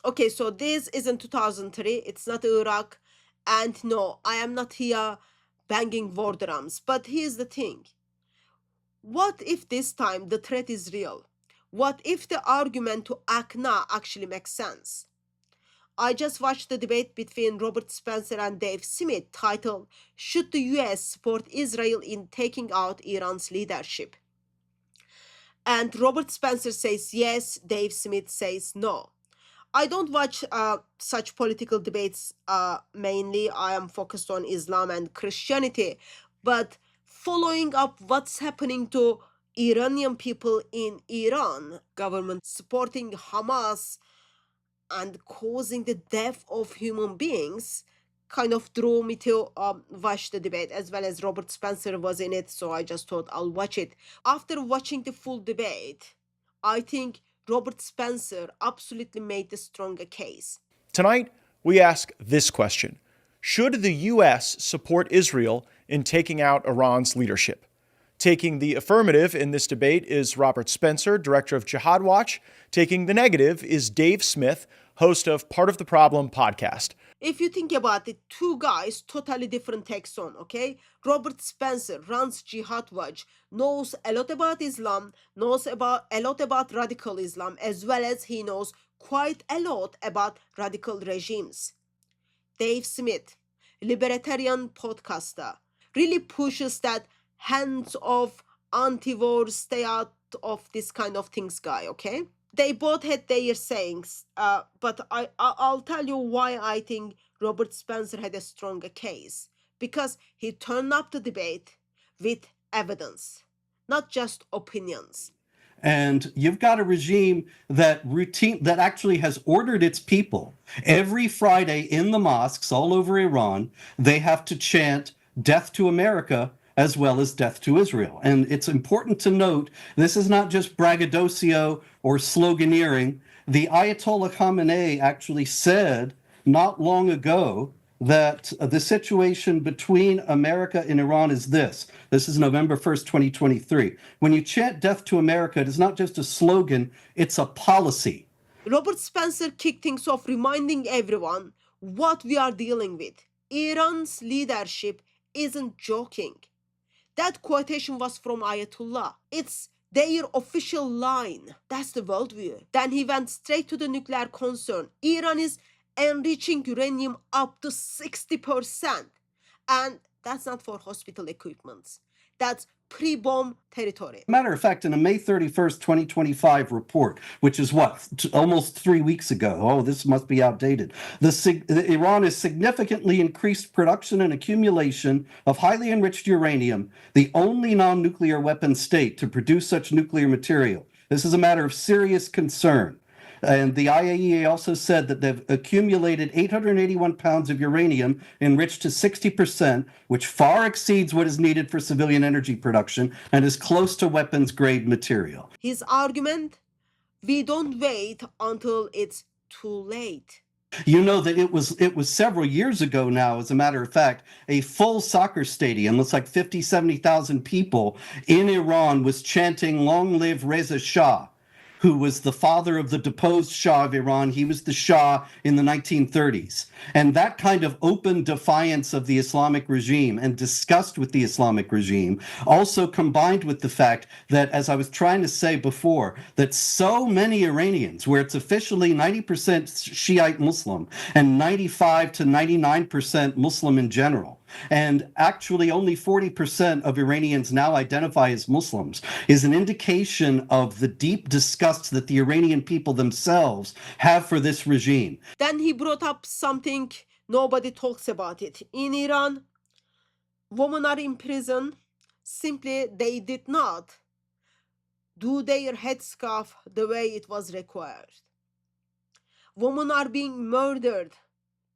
Okay, so this is in 2003. It's not Iraq. And no, I am not here banging war drums. But here's the thing. What if this time the threat is real? What if the argument to act now actually makes sense? I just watched the debate between Robert Spencer and Dave Smith titled, Should the US Support Israel in Taking Out Iran's Leadership? And Robert Spencer says yes, Dave Smith says no. I don't watch such political debates mainly. I am focused on Islam and Christianity. But following up what's happening to Iranian people in Iran, government supporting Hamas and causing the death of human beings, kind of drew me to watch the debate, as well as Robert Spencer was in it, so I just thought I'll watch it. After watching the full debate, I think Robert Spencer absolutely made the stronger case. Tonight, we ask this question. Should the U.S. support Israel in taking out Iran's leadership? Taking the affirmative in this debate is Robert Spencer, director of Jihad Watch. Taking the negative is Dave Smith, host of Part of the Problem podcast. If you think about it, two guys, totally different takes on, okay? Robert Spencer runs Jihad Watch, knows a lot about Islam, knows a lot about radical Islam, as well as he knows quite a lot about radical regimes. Dave Smith, libertarian podcaster, really pushes that hands-off, anti-war, stay out of this kind of things guy, okay? They both had their sayings, but I'll tell you why I think Robert Spencer had a stronger case. Because he turned up the debate with evidence, not just opinions. And you've got a regime that actually has ordered its people every Friday in the mosques all over Iran. They have to chant death to America as well as death to Israel. And it's important to note, this is not just braggadocio or sloganeering. The Ayatollah Khamenei actually said not long ago that the situation between America and Iran is this. This is November 1st, 2023. When you chant death to America, it is not just a slogan, it's a policy. Robert Spencer kicked things off, reminding everyone what we are dealing with. Iran's leadership isn't joking. That quotation was from Ayatollah. It's their official line. That's the worldview. Then he went straight to the nuclear concern. Iran is enriching uranium up to 60%. And that's not for hospital equipment. That's pre-bomb territory. Matter of fact, in a May 31st, 2025 report, which is almost 3 weeks ago. Oh, this must be outdated. Iran has significantly increased production and accumulation of highly enriched uranium, the only non-nuclear weapon state to produce such nuclear material. This is a matter of serious concern. And the IAEA also said that they've accumulated 881 pounds of uranium enriched to 60%, which far exceeds what is needed for civilian energy production and is close to weapons-grade material. His argument, we don't wait until it's too late. You know that it was several years ago now, as a matter of fact, a full soccer stadium, looks like 50, 70,000 people in Iran was chanting, "Long live Reza Shah," who was the father of the deposed Shah of Iran. He was the Shah in the 1930s. And that kind of open defiance of the Islamic regime and disgust with the Islamic regime also combined with the fact that, as I was trying to say before, that so many Iranians, where it's officially 90% Shiite Muslim and 95 to 99% Muslim in general, and actually only 40% of Iranians now identify as Muslims, is an indication of the deep disgust that the Iranian people themselves have for this regime. Then he brought up something nobody talks about it. In Iran, women are in prison. Simply, they did not do their headscarf the way it was required. Women are being murdered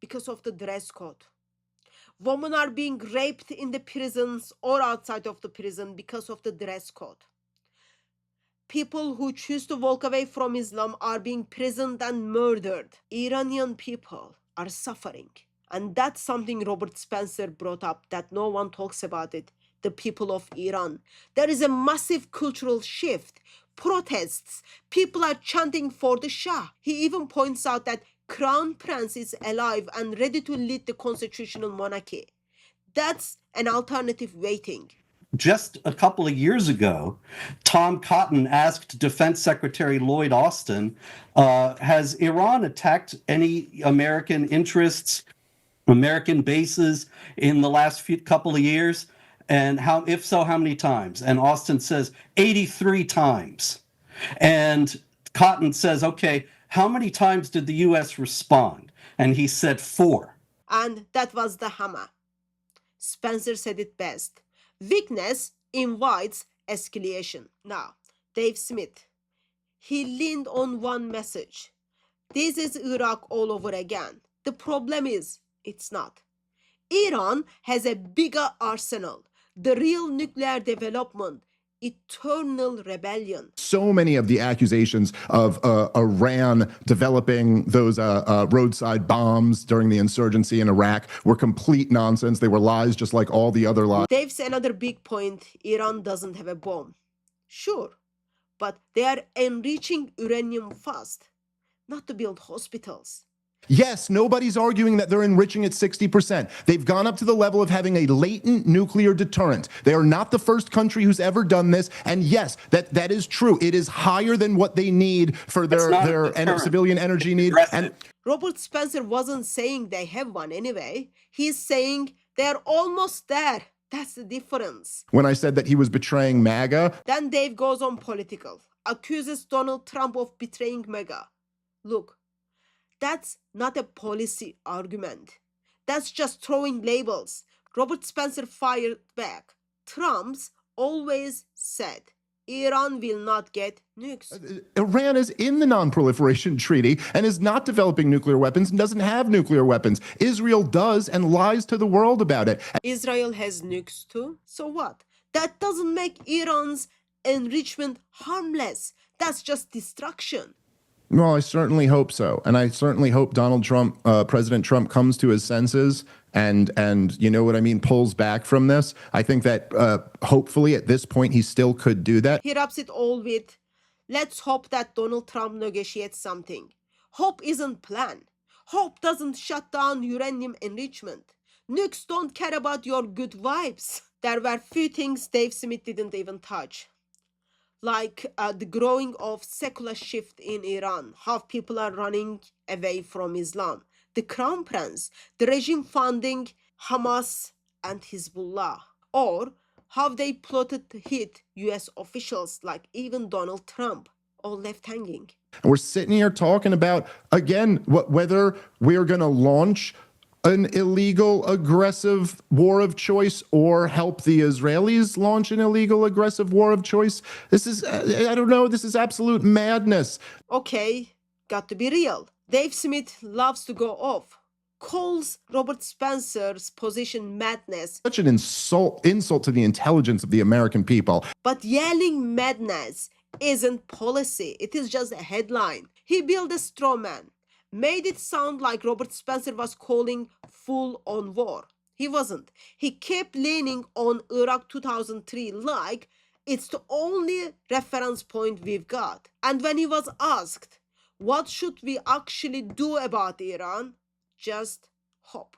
because of the dress code. Women are being raped in the prisons or outside of the prison because of the dress code. People who choose to walk away from Islam are being imprisoned and murdered. Iranian people are suffering. And that's something Robert Spencer brought up that no one talks about it. The people of Iran. There is a massive cultural shift. Protests. People are chanting for the Shah. He even points out that Crown Prince is alive and ready to lead the constitutional monarchy. That's an alternative waiting. Just a couple of years ago, Tom Cotton asked Defense Secretary Lloyd Austin, has Iran attacked any American interests, American bases in the last couple of years? And if so, how many times? And Austin says 83 times. And Cotton says, okay, how many times did the U.S. respond? And he said 4. And that was the hammer. Spencer said it best. Weakness invites escalation. Now, Dave Smith, he leaned on one message. This is Iraq all over again. The problem is, it's not. Iran has a bigger arsenal. The real nuclear development, eternal rebellion. So many of the accusations of Iran developing those roadside bombs during the insurgency in Iraq were complete nonsense. They were lies just like all the other lies. Dave's another big point. Iran doesn't have a bomb. Sure, but they are enriching uranium fast, not to build hospitals. Yes, nobody's arguing that they're enriching at 60%. They've gone up to the level of having a latent nuclear deterrent. They are not the first country who's ever done this. And yes, that is true. It is higher than what they need for their civilian energy need. And Robert Spencer wasn't saying they have one anyway. He's saying they're almost there. That's the difference. When I said that he was betraying MAGA. Then Dave goes on political, accuses Donald Trump of betraying MAGA. Look, that's not a policy argument. That's just throwing labels. Robert Spencer fired back. Trump's always said, Iran will not get nukes. Iran is in the Non-Proliferation Treaty and is not developing nuclear weapons and doesn't have nuclear weapons. Israel does and lies to the world about it. Israel has nukes too. So what? That doesn't make Iran's enrichment harmless. That's just destruction. Well, I certainly hope so. And I certainly hope Donald Trump, President Trump, comes to his senses and you know what I mean, pulls back from this. I think that hopefully at this point he still could do that. He wraps it all with, let's hope that Donald Trump negotiates something. Hope isn't planned. Hope doesn't shut down uranium enrichment. Nukes don't care about your good vibes. There were few things Dave Smith didn't even touch. Like the growing of secular shift in Iran, how people are running away from Islam, the Crown Prince, the regime funding Hamas and Hezbollah, or how they plotted to hit US officials like even Donald Trump, all left hanging. We're sitting here talking about, again, whether we're going to launch an illegal, aggressive war of choice or help the Israelis launch an illegal, aggressive war of choice. This is, I don't know, this is absolute madness. Okay, got to be real. Dave Smith loves to go off, calls Robert Spencer's position madness. Such an insult to the intelligence of the American people. But yelling madness isn't policy. It is just a headline. He built a straw man. Made it sound like Robert Spencer was calling full-on war. He wasn't. He kept leaning on Iraq 2003 like it's the only reference point we've got. And when he was asked, what should we actually do about Iran? Just hope.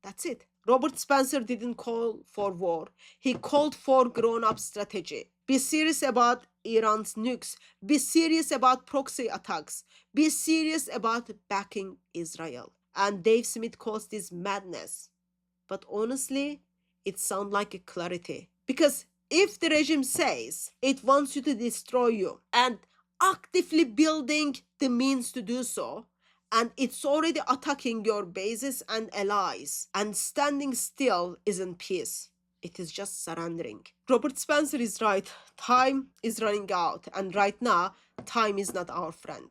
That's it. Robert Spencer didn't call for war. He called for grown-up strategy. Be serious about Iran's nukes. Be serious about proxy attacks. Be serious about backing Israel. And Dave Smith calls this madness. But honestly, it sounds like a clarity. Because if the regime says it wants you to destroy you and actively building the means to do so, and it's already attacking your bases and allies, and standing still isn't peace. It is just surrendering. Robert Spencer is right. Time is running out. And right now, time is not our friend.